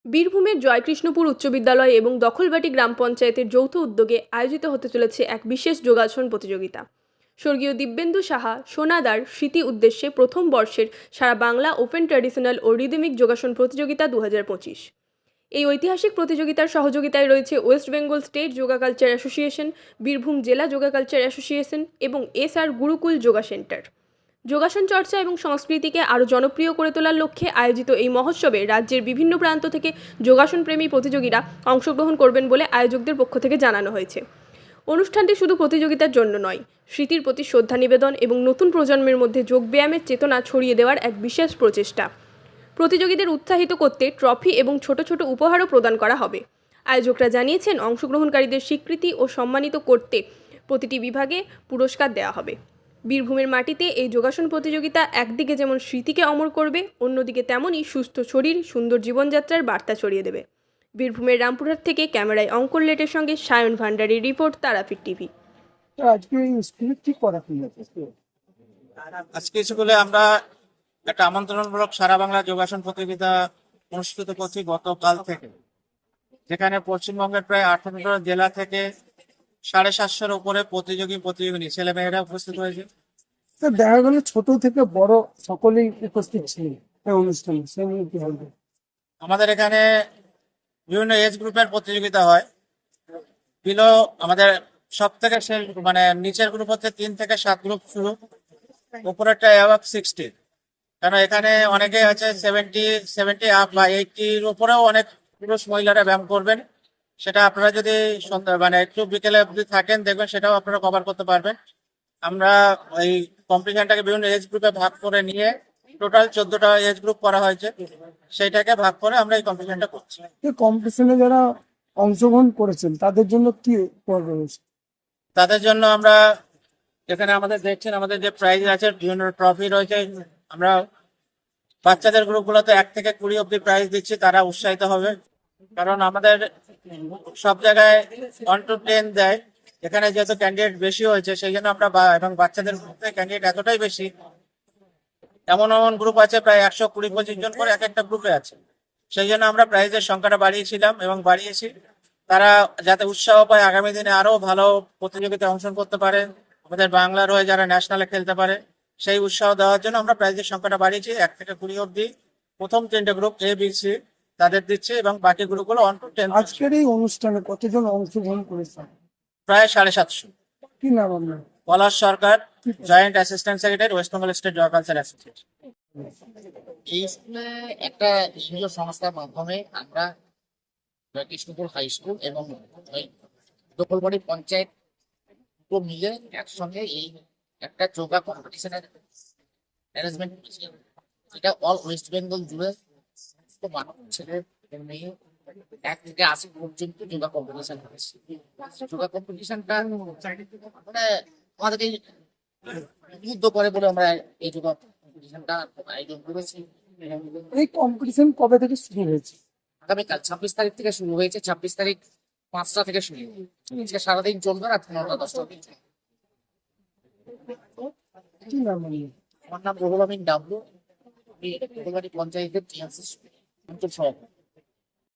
বীরভূমের জয়কৃষ্ণপুর উচ্চ বিদ্যালয় এবং দখলবাটি গ্রাম পঞ্চায়েতের যৌথ উদ্যোগে আয়োজিত হতে চলেছে এক বিশেষ যোগাসন প্রতিযোগিতা। স্বর্গীয় দিব্যেন্দু সাহা সোনাদার স্মৃতি উদ্দেশ্যে প্রথম বর্ষের সারা বাংলা ওপেন ট্র্যাডিশনাল ও রিদমিক যোগাসন প্রতিযোগিতা 2025। এই ঐতিহাসিক প্রতিযোগিতার সহযোগিতায় রয়েছে West Bengal state yoga culture association, Birbhum জেলা যোগা কালচার অ্যাসোসিয়েশন এবং SR গুরুকুল যোগা সেন্টার। যোগাসন চর্চা এবং সংস্কৃতিকে আরও জনপ্রিয় করে তোলার লক্ষ্যে আয়োজিত এই মহোৎসবে রাজ্যের বিভিন্ন প্রান্ত থেকে যোগাসন প্রেমী প্রতিযোগীরা অংশগ্রহণ করবেন বলে আয়োজকদের পক্ষ থেকে জানানো হয়েছে। অনুষ্ঠানটি শুধু প্রতিযোগিতার জন্য নয়, স্মৃতির প্রতি শ্রদ্ধা নিবেদন এবং নতুন প্রজন্মের মধ্যে যোগব্যায়ামের চেতনা ছড়িয়ে দেওয়ার এক বিশেষ প্রচেষ্টা। প্রতিযোগীদের উৎসাহিত করতে ট্রফি এবং ছোট ছোট উপহারও প্রদান করা হবে। আয়োজকরা জানিয়েছেন, অংশগ্রহণকারীদের স্বীকৃতি ও সম্মানিত করতে প্রতিটি বিভাগে পুরস্কার দেওয়া হবে। বীরভূমের মাটিতে এই যোগাসন প্রতিযোগিতা একদিকে যেমন স্মৃতিকে অমর করবে, অন্যদিকে তেমনই সুস্থ শরীর, সুন্দর জীবনযাত্রার বার্তা ছড়িয়ে দেবে। বীরভূমের রামপুরহাট থেকে ক্যামেরায় অঙ্কন লেটের সঙ্গে সায়ন ভান্ডারীর রিপোর্ট, তারাপীঠ টিভি। আজকে স্কুলে কি করা হয়েছে? আজকে স্কুলে আমরা একটা আমন্ত্রণমূলক সারা বাংলা যোগাসন প্রতিযোগিতা অনুষ্ঠিত করছি গতকাল থেকে, যেখানে পশ্চিমবঙ্গের প্রায় 18টা জেলা থেকে 750-এর উপরে প্রতিযোগিনী ছেলে মেয়েরা উপস্থিত হয়েছে। দেখা গেল ছোট থেকে বড় সকলেই উপস্থিত ছিলেন এই অনুষ্ঠানে, সেগুলো কি হবে? আমাদের এখানে বিভিন্ন এজ গ্রুপের প্রতিযোগিতা হয়। বিলো আমাদের সব থেকে মানে নিচের গ্রুপ হচ্ছে 3 থেকে 7 গ্রুপ শুরু, উপরেরটা অ্যাবাভ 60। কারণ এখানে অনেকে আছে 70 আপ বা 80-র উপরেও অনেক পুরুষ মহিলারা ব্যায়াম করবেন। সেটা আপনারা যদি মানে একটু বিকেলে যদি থাকেন দেখবেন, সেটাও আপনারা কভার করতে পারবেন। আমরা এই কম্পিটিশনটাকে বিভিন্ন এজ গ্রুপে ভাগ করে নিয়ে টোটাল 14টা এজ গ্রুপ করা হয়েছে, সেইটাকে ভাগ করে আমরা এই কম্পিটিশনটা করছি। এই কম্পিটিশনে যারা অংশগ্রহণ করেছেন তাদের জন্য কি উপহার রয়েছে? তাদের জন্য আমরা এখানে আমাদের দেখছেন, আমাদের যে প্রাইজ আছে, বিভিন্ন ট্রফি রয়েছে। আমরা বাচ্চাদের গ্রুপগুলোতে 1 থেকে 20 অব্দি প্রাইজ দিচ্ছি, তারা উৎসাহিত হবে। কারণ আমাদের সব জায়গায় 1 to 10 দেয়, এখানে যেহেতু ক্যান্ডিডেট বেশি হয়েছে সেই জন্য আমরা এবং বাচ্চাদের গ্রুপে ক্যান্ডিডেট এতটাই বেশি, এমন এমন গ্রুপ আছে প্রায় 120-25 জন করে এক একটা গ্রুপে আছে। সেই জন্য আমরা প্রাইজের সংখ্যাটা বাড়িয়েছিলাম এবং বাড়িয়েছি, তারা যাতে উৎসাহ পায়, আগামী দিনে আরো ভালো প্রতিযোগিতায় অংশগ্রহণ করতে পারে, আমাদের বাংলার হয়ে যারা ন্যাশনালে খেলতে পারে, সেই উৎসাহ দেওয়ার জন্য আমরা প্রাইজের সংখ্যাটা বাড়িয়েছি 1 থেকে 20 অব্দি। প্রথম 3টে গ্রুপ ABC তাদের দিচ্ছে এবং বাকি গ্রুপগুলো 1 to 10। আজকের এই অনুষ্ঠানে কতজন অংশগ্রহণ করেছেন? প্রায় 750। কি নাম আপনার? Palash Sarkar, joint assistant secretary, West Bengal state yoga culture association. এই স্কুলে একটা এনজিও সংস্থার মাধ্যমে আমরা কৃষ্ণপুর হাই স্কুল এবং ওই দখলবাড়ি পঞ্চায়েত মিলে একসঙ্গে এই একটা যোগা কম্পিটিশনের অ্যারেঞ্জমেন্ট করেছি। এটা অল ওয়েস্ট বেঙ্গল জুড়ে সমস্ত মানুষ, ছেলে মেয়ে 1 থেকে 80 পর্যন্ত যোগা কম্পিটিশন হয়েছে। যোগা কম্পিটিশনটা মানে আমাদেরকে উদ্বুদ্ধ করে বলে আমরা এই যোগা কম্পিটিশনটা আয়োজন করেছি। এই কম্পিটিশন কবে থেকে শুরু হয়েছে? আগামীকাল 26 তারিখ থেকে শুরু হয়েছে। 26 তারিখ 5টা থেকে শুরু, আজকে সারাদিন চলবে, রাত 9টা-10টা অবধি। কি নাম আপনার? আমার নাম রুহুল আমিন ডাবলু, আমি দখলবাড়ি পঞ্চায়েতের টিএনসি অঞ্চল সভাপতি।